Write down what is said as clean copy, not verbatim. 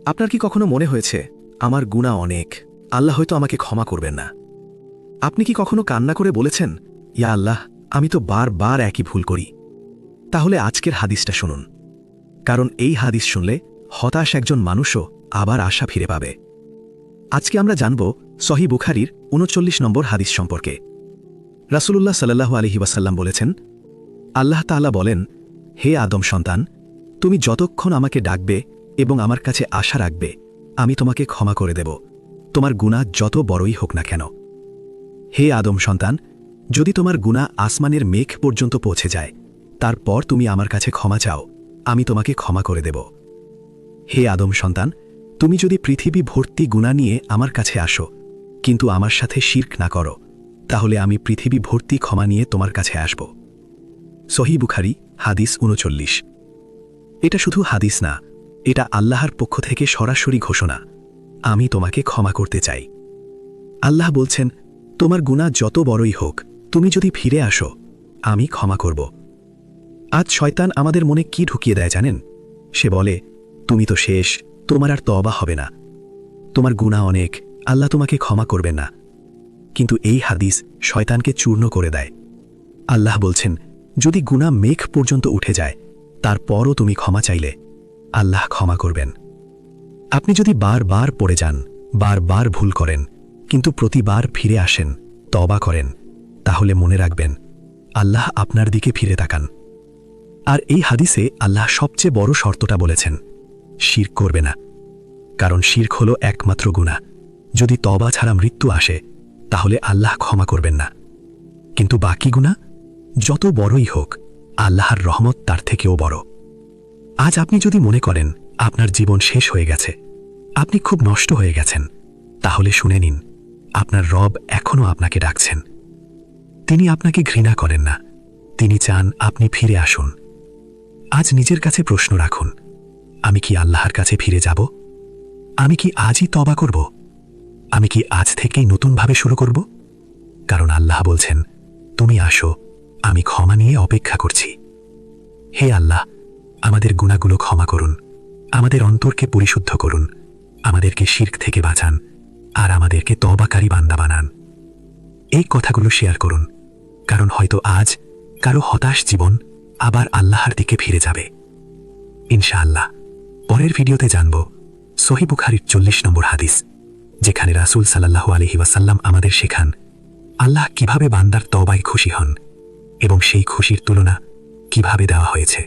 আপনার কি কখনো মনে হয়েছে আমার গুনাহ অনেক, আল্লাহ হয়তো আমাকে ক্ষমা করবেন না? আপনি কি কখনো কান্না করে বলেছেন, ইয়া আল্লাহ, আমি তো বারবার একই ভুল করি? তাহলে আজকের হাদিসটা শুনুন, কারণ এই হাদিস শুনলে হতাশ একজন মানুষও আবার আশা ফিরে পাবে। আজকে আমরা জানব সহিহ বুখারীর ৩৯ নম্বর হাদিস সম্পর্কে। রাসূলুল্লাহ সাল্লাল্লাহু আলাইহি ওয়াসাল্লাম বলেছেন, আল্লাহ তাআলা বলেন, হে আদম সন্তান, তুমি যতক্ষণ আমাকে ডাকবে এবং আমার কাছে আশা রাখবে, আমি তোমাকে ক্ষমা করে দেব, তোমার গুনাহ যত বড়ই হোক না কেন। হে আদম সন্তান, যদি তোমার গুনাহ আসমানের মেঘ পর্যন্ত পৌঁছে যায়, তারপর তুমি আমার কাছে ক্ষমা চাও, আমি তোমাকে ক্ষমা করে দেব। হে আদম সন্তান, তুমি যদি পৃথিবী ভর্তি গুনাহ নিয়ে আমার কাছে আসো, কিন্তু আমার সাথে শিরক না করো, তাহলে আমি পৃথিবী ভর্তি ক্ষমা নিয়ে তোমার কাছে আসব। সহিহ বুখারী হাদিস ৩৯। এটা শুধু হাদিস না, এটা আল্লাহর পক্ষ থেকে সরাসরি ঘোষণা, আমি তোমাকে ক্ষমা করতে চাই। আল্লাহ বলছেন, তোমার গুনাহ যত বড়ই হোক, তুমি যদি ফিরে আসো, আমি ক্ষমা করব। আজ শয়তান আমাদের মনে কি ঢুকিয়ে দেয় জানেন? সে বলে, তুমি তো শেষ, তোমার আর তওবা হবে না, তোমার গুনাহ অনেক, আল্লাহ তোমাকে ক্ষমা করবেন না। কিন্তু এই হাদিস শয়তানকে চূর্ণ করে দেয়। আল্লাহ বলছেন, যদি গুনাহ মেঘ পর্যন্ত উঠে যায়, তারপরও তুমি ক্ষমা চাইলে আল্লাহ ক্ষমা করবেন। আপনি যদি বারবার পড়ে যান, বারবার ভুল করেন, কিন্তু প্রতিবার ফিরে আসেন, তওবা করেন, তাহলে মনে রাখবেন, আল্লাহ আপনার দিকে ফিরে তাকান। আর এই হাদিসে আল্লাহ সবচেয়ে বড় শর্তটা বলেছেন, শিরক করবে না। কারণ শিরক হলো একমাত্র গুনাহ, যদি তওবা ছাড়া মৃত্যু আসে, তাহলে আল্লাহ ক্ষমা করবেন না। কিন্তু বাকি গুনাহ যত বড়ই হোক, আল্লাহর রহমত তার থেকেও বড়। আজ আপনি যদি মনে করেন আপনার জীবন শেষ হয়ে গেছে, আপনি খুব নষ্ট হয়ে গেছেন, তাহলে শুনে নিন, আপনার রব এখনও আপনাকে ডাকছেন। তিনি আপনাকে ঘৃণা করেন না, তিনি চান আপনি ফিরে আসুন। আজ নিজের কাছে প্রশ্ন রাখুন, আমি কি আল্লাহর কাছে ফিরে যাব? আমি কি আজই তওবা করব? আমি কি আজ থেকেই নতুনভাবে শুরু করব? কারণ আল্লাহ বলছেন, তুমি আসো, আমি ক্ষমা নিয়ে অপেক্ষা করছি। হে আল্লাহ, আমাদের গুনাহগুলো ক্ষমা করুন, আমাদের অন্তরকে পরিশুদ্ধ করুন, আমাদেরকে শিরক থেকে বাঁচান, আর আমাদেরকে তওবাকারী বান্দা বানান। এই কথাগুলো শেয়ার করুন, কারণ হয়তো আজ কারো হতাশ জীবন আবার আল্লাহর দিকে ফিরে যাবে। ইনশাআল্লাহ পরের ভিডিওতে জানব সহিহ বুখারীর ৪০ নম্বর হাদিস, যেখানে রাসূল সাল্লাল্লাহু আলাইহি ওয়াসাল্লাম আমাদের শেখান আল্লাহ কিভাবে বান্দার তওবায় খুশি হন এবং সেই খুশির তুলনা কিভাবে দেওয়া হয়েছে।